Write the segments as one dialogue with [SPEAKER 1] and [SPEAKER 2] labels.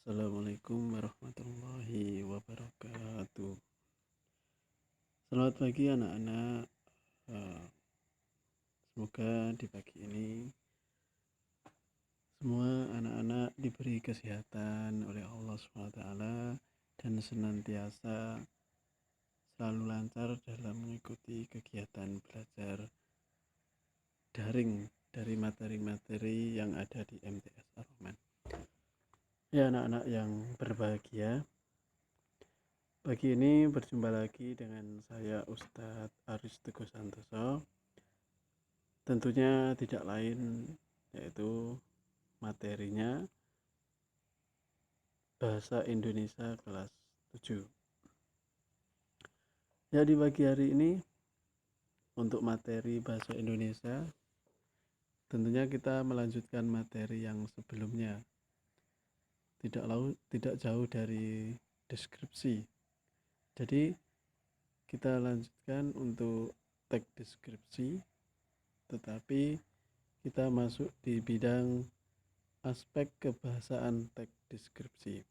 [SPEAKER 1] Assalamualaikum warahmatullahi wabarakatuh. Selamat pagi anak-anak. Eh, Semoga di pagi ini semua anak-anak diberi kesehatan oleh Allah SWT dan senantiasa selalu lancar dalam mengikuti kegiatan belajar daring dari materi-materi yang ada di MTS Ar-Rahman. Ya anak-anak yang berbahagia, pagi ini berjumpa lagi dengan saya Ustadz Aris Teguh Santoso. Tentunya tidak lain yaitu materinya Bahasa Indonesia kelas 7. Ya, di pagi hari ini untuk materi Bahasa Indonesia tentunya kita melanjutkan materi yang sebelumnya. Tidak jauh dari deskripsi. Jadi kita lanjutkan untuk teks deskripsi, tetapi kita masuk di bidang aspek kebahasaan teks deskripsi.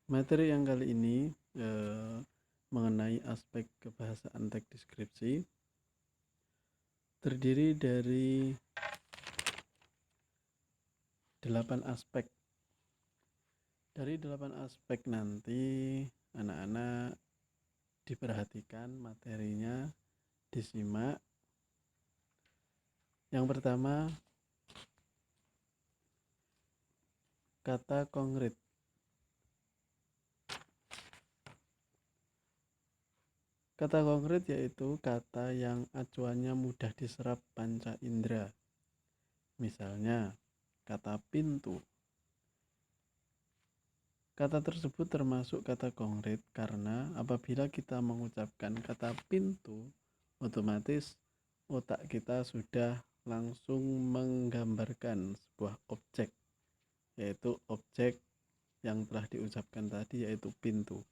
[SPEAKER 1] Materi yang kali ini mengenai aspek kebahasaan teks deskripsi terdiri dari 8 aspek. Dari 8 aspek nanti anak-anak diperhatikan materinya, disimak. Yang pertama, kata konkret. Kata konkret yaitu kata yang acuannya mudah diserap panca indera. Misalnya, kata pintu. Kata tersebut termasuk kata konkret karena apabila kita mengucapkan kata pintu, otomatis otak kita sudah langsung menggambarkan sebuah objek, yaitu objek yang telah diucapkan tadi, yaitu pintu.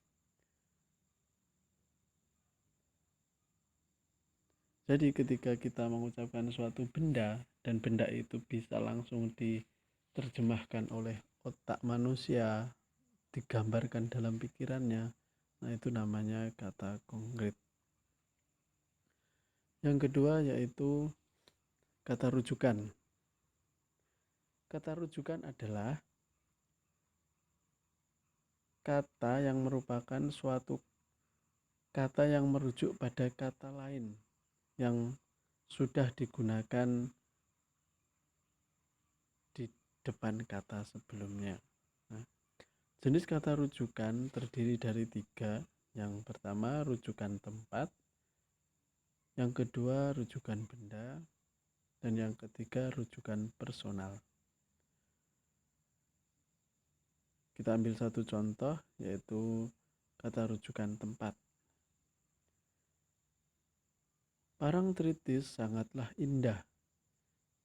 [SPEAKER 1] Jadi ketika kita mengucapkan suatu benda dan benda itu bisa langsung diterjemahkan oleh otak manusia, digambarkan dalam pikirannya, nah itu namanya kata konkret. Yang kedua yaitu kata rujukan. Kata rujukan adalah kata yang merupakan suatu kata yang merujuk pada kata lain yang sudah digunakan di depan kata sebelumnya. Nah, jenis kata rujukan terdiri dari 3. Yang pertama rujukan tempat, yang kedua rujukan benda, dan yang ketiga rujukan personal. Kita ambil satu contoh, yaitu kata rujukan tempat. Parangtritis sangatlah indah.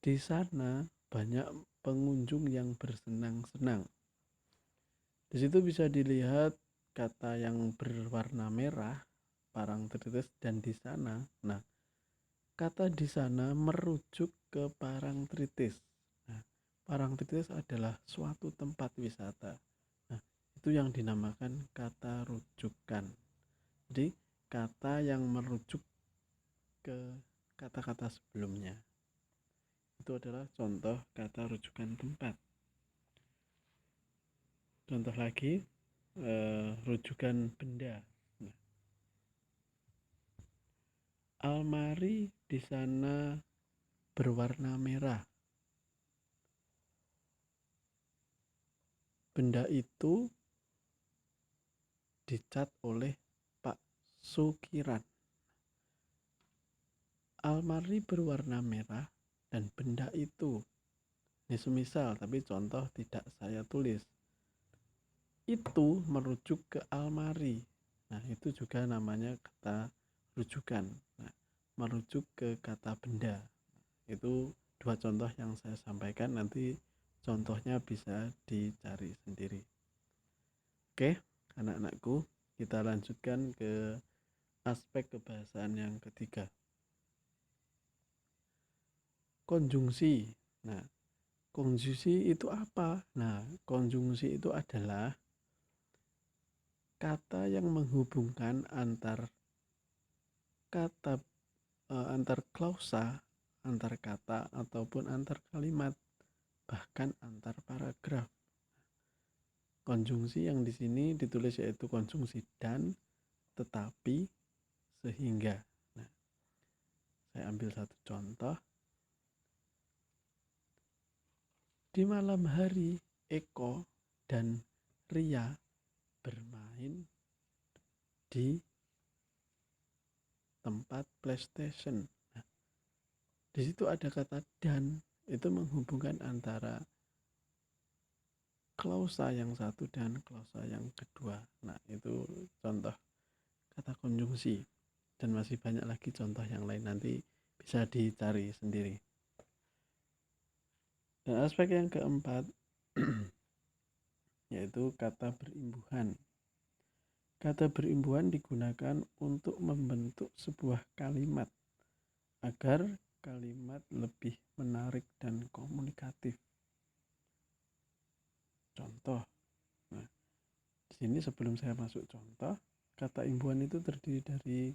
[SPEAKER 1] Di sana banyak pengunjung yang bersenang-senang. Di situ bisa dilihat kata yang berwarna merah, parangtritis, dan di sana. Nah, kata di sana merujuk ke parangtritis. Nah, parangtritis adalah suatu tempat wisata. Nah, itu yang dinamakan kata rujukan. Jadi, kata yang merujuk ke kata-kata sebelumnya. Itu adalah contoh kata rujukan tempat. Contoh lagi, rujukan benda. Nah, almari di sana berwarna merah. Benda itu dicat oleh Pak Sukiran. Almari berwarna merah dan benda itu, ini semisal, tapi contoh tidak saya tulis, itu merujuk ke almari. Nah, itu juga namanya kata rujukan. Nah, merujuk ke kata benda. Itu 2 contoh yang saya sampaikan, nanti contohnya bisa dicari sendiri. Oke, anak-anakku, kita lanjutkan ke aspek kebahasaan yang ketiga. konjungsi. Nah, konjungsi itu apa? Nah, konjungsi itu adalah kata yang menghubungkan antar kata antar klausa, antar kata ataupun antar kalimat, bahkan antar paragraf. Konjungsi yang di sini ditulis yaitu konjungsi dan, tetapi, sehingga. Nah, saya ambil satu contoh. Di malam hari, Eko dan Ria bermain di tempat PlayStation. Nah, di situ ada kata dan, itu menghubungkan antara klausa yang satu dan klausa yang kedua. Nah, itu contoh kata konjungsi. Dan masih banyak lagi contoh yang lain, nanti bisa dicari sendiri. Dan aspek yang keempat yaitu kata berimbuhan. Kata berimbuhan digunakan untuk membentuk sebuah kalimat agar kalimat lebih menarik dan komunikatif. Contoh. Nah, di sini sebelum saya masuk contoh, kata imbuhan itu terdiri dari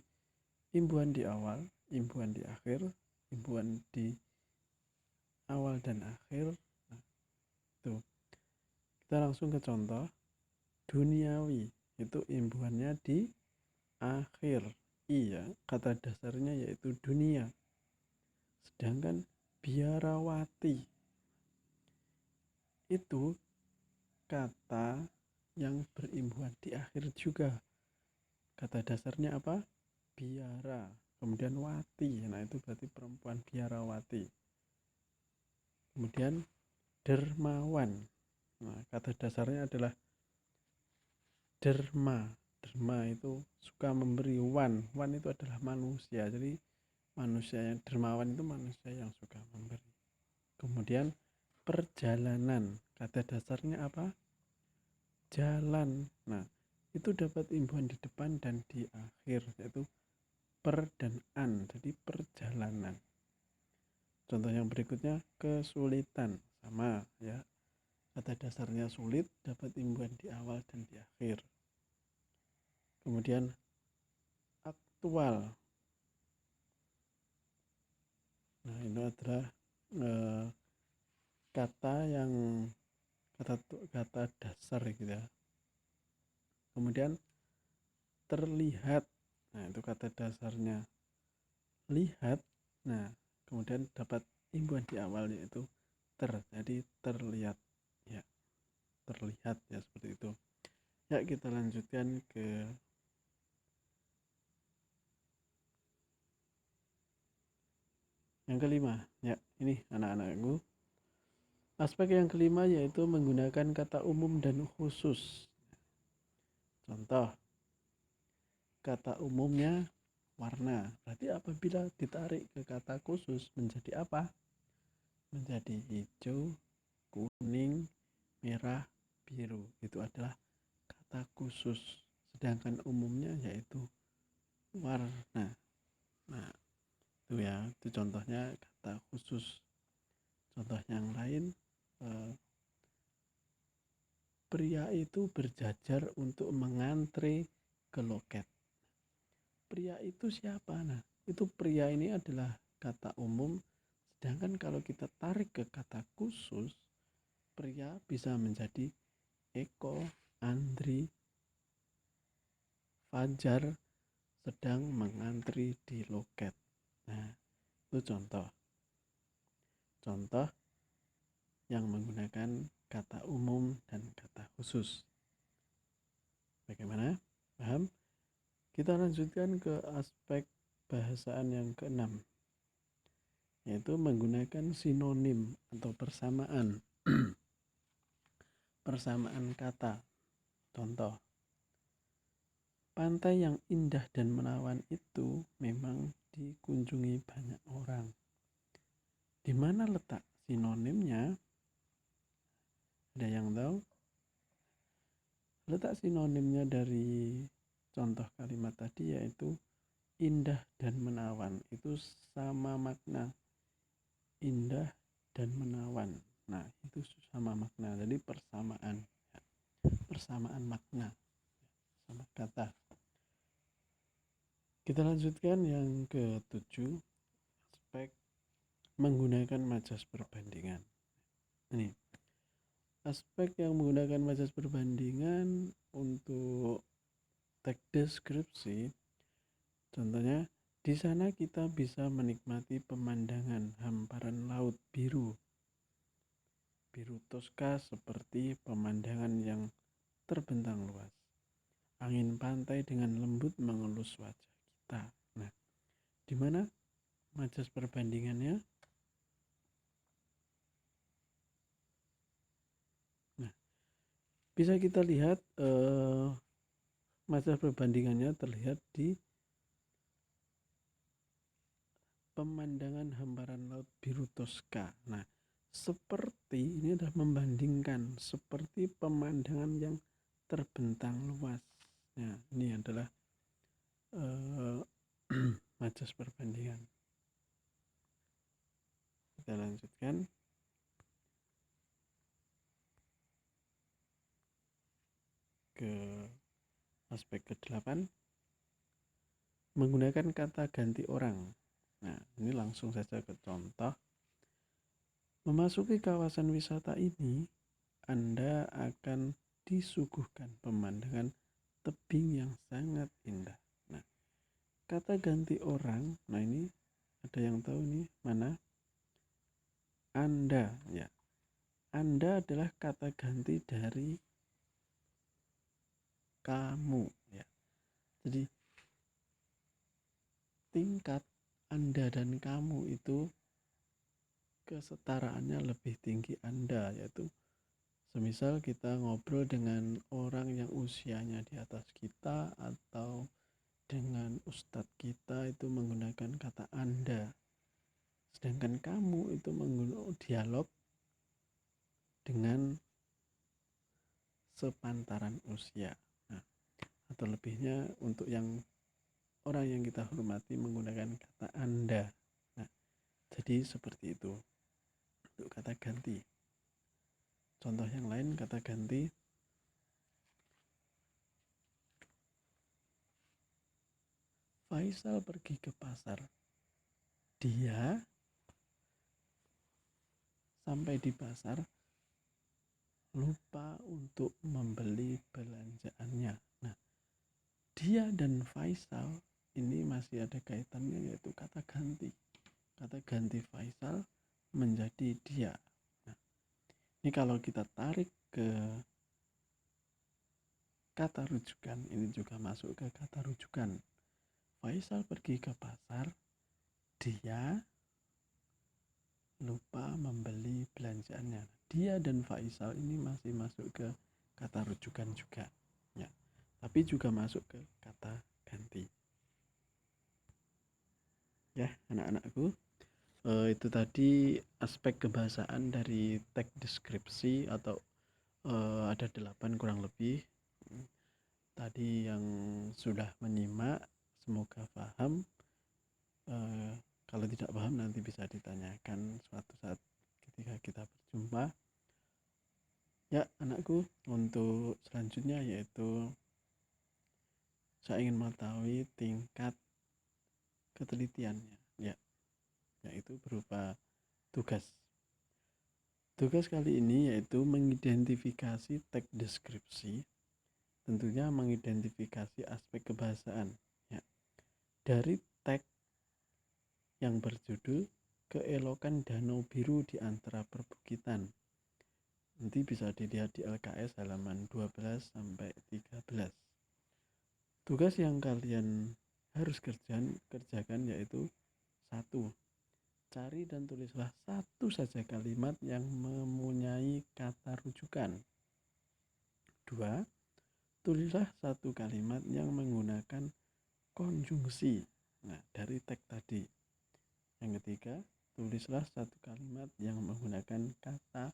[SPEAKER 1] imbuhan di awal, imbuhan di akhir, imbuhan di awal dan akhir. Nah, tuh. Kita langsung ke contoh. Duniawi itu imbuhannya di akhir. Iya, kata dasarnya yaitu dunia. Sedangkan biarawati itu kata yang berimbuhan di akhir juga. Kata dasarnya apa? Biara. Kemudian wati. Nah, itu berarti perempuan, biarawati. Kemudian dermawan. Nah, kata dasarnya adalah derma. Derma itu suka memberi. Wan itu adalah manusia. Jadi manusia yang dermawan itu manusia yang suka memberi. Kemudian perjalanan. Kata dasarnya apa? Jalan. Nah, itu dapat imbuhan di depan dan di akhir, yaitu per dan an. Jadi perjalanan. Contoh yang berikutnya, kesulitan. Sama ya. Kata dasarnya sulit, dapat imbuhan di awal dan di akhir. Kemudian aktual. Nah, ini adalah kata yang kata dasar gitu ya. Kemudian terlihat. Nah, itu kata dasarnya lihat. Nah, kemudian dapat imbuhan di awal yaitu jadi terlihat ya, terlihat ya, seperti itu ya. Kita lanjutkan ke yang kelima ya. Ini anak-anakku, aspek yang kelima yaitu menggunakan kata umum dan khusus. Contoh, kata umumnya warna, berarti apabila ditarik ke kata khusus menjadi apa? Menjadi hijau, kuning, merah, biru. Itu adalah kata khusus. Sedangkan umumnya yaitu warna. Nah, itu ya, itu contohnya kata khusus. Contoh yang lain, pria itu berjajar untuk mengantre ke loket. Pria itu siapa? Nah, itu pria ini adalah kata umum. Sedangkan kalau kita tarik ke kata khusus, pria bisa menjadi Eko, Andri, Fajar sedang mengantri di loket. Nah, itu contoh yang menggunakan kata umum dan kata khusus. Bagaimana? Paham? Kita lanjutkan ke aspek bahasaan yang keenam, yaitu menggunakan sinonim atau persamaan. Persamaan kata. Contoh, pantai yang indah dan menawan itu memang dikunjungi banyak orang. Di mana letak sinonimnya? Ada yang tahu? Letak sinonimnya dari contoh kalimat tadi yaitu indah dan menawan. Itu sama makna. indah, dan menawan. Nah, itu sama makna. Jadi persamaan, ya. Persamaan makna sama kata. Kita lanjutkan yang ke-7, aspek menggunakan majas perbandingan. Ini aspek yang menggunakan majas perbandingan untuk teks deskripsi. Contohnya, di sana kita bisa menikmati pemandangan hamparan laut biru Toska seperti pemandangan yang terbentang luas. Angin pantai dengan lembut mengelus wajah kita. Nah, di mana majas perbandingannya? Nah, bisa kita lihat majas perbandingannya terlihat di pemandangan hamparan laut biru Toska. Nah, seperti ini adalah membandingkan seperti pemandangan yang terbentang luas. Nah, ini adalah majas perbandingan. Kita lanjutkan. Ke aspek ke-8, menggunakan kata ganti orang. Nah, ini langsung saja ke contoh. Memasuki kawasan wisata ini, Anda akan disuguhkan pemandangan tebing yang sangat indah. Nah, kata ganti orang, nah ini ada yang tahu nih mana? Anda, ya. Anda adalah kata ganti dari kamu, ya. Jadi tingkat Anda dan kamu itu kesetaraannya lebih tinggi Anda, yaitu semisal kita ngobrol dengan orang yang usianya di atas kita atau dengan ustadz kita itu menggunakan kata Anda, sedangkan kamu itu menggunakan dialog dengan sepantaran usia. Nah, atau lebihnya untuk yang orang yang kita hormati menggunakan kata Anda. Nah, jadi seperti itu untuk kata ganti. Contoh yang lain kata ganti, Faisal pergi ke pasar. Dia sampai di pasar lupa untuk membeli belanjaannya. Nah, dia dan Faisal ini masih ada kaitannya, yaitu kata ganti. Kata ganti Faisal menjadi dia. Nah, ini kalau kita tarik ke kata rujukan, ini juga masuk ke kata rujukan. Faisal pergi ke pasar, dia lupa membeli belanjaannya. Dia dan Faisal ini masih masuk ke kata rujukan juga, ya. Tapi juga masuk ke kata ganti. Ya, anak-anakku, itu tadi aspek kebahasaan dari teks deskripsi atau ada 8 kurang lebih. Tadi yang sudah menyimak semoga paham. Kalau tidak paham nanti bisa ditanyakan suatu saat ketika kita berjumpa. Ya, anakku, untuk selanjutnya yaitu saya ingin mengetahui tingkat ketelitiannya, ya, yaitu berupa tugas. Tugas kali ini yaitu mengidentifikasi teks deskripsi, tentunya mengidentifikasi aspek kebahasaan, ya, dari teks yang berjudul Keelokan Danau Biru di Antara Perbukitan. Nanti bisa dilihat di LKS halaman 12 sampai 13. Tugas yang kalian harus kerjakan yaitu 1. Cari dan tulislah satu saja kalimat yang mempunyai kata rujukan. 2. Tulislah satu kalimat yang menggunakan konjungsi. Nah, dari teks tadi. Yang ketiga, tulislah satu kalimat yang menggunakan kata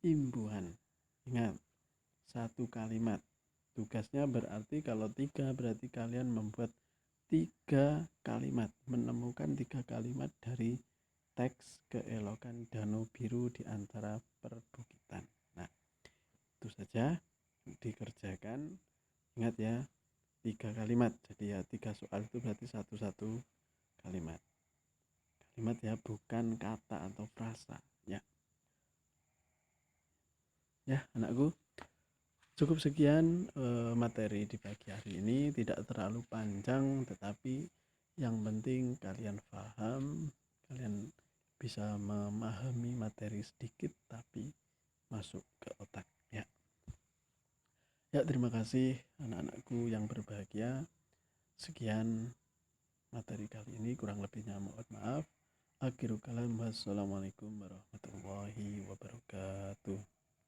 [SPEAKER 1] imbuhan. Ingat, satu kalimat. Tugasnya berarti kalau 3 berarti kalian membuat 3 kalimat, menemukan 3 kalimat dari teks keelokan danau biru di antara perbukitan. Nah, itu saja dikerjakan. Ingat ya, 3 kalimat. Jadi ya 3 soal itu berarti satu kalimat. Kalimat ya, bukan kata atau frasa ya. Ya, anakku. Cukup sekian materi di pagi hari ini, tidak terlalu panjang tetapi yang penting kalian paham, kalian bisa memahami materi sedikit tapi masuk ke otak ya. Ya, terima kasih anak-anakku yang berbahagia. Sekian materi kali ini, kurang lebihnya mohon maaf. Akhirul kalam, wassalamualaikum warahmatullahi wabarakatuh.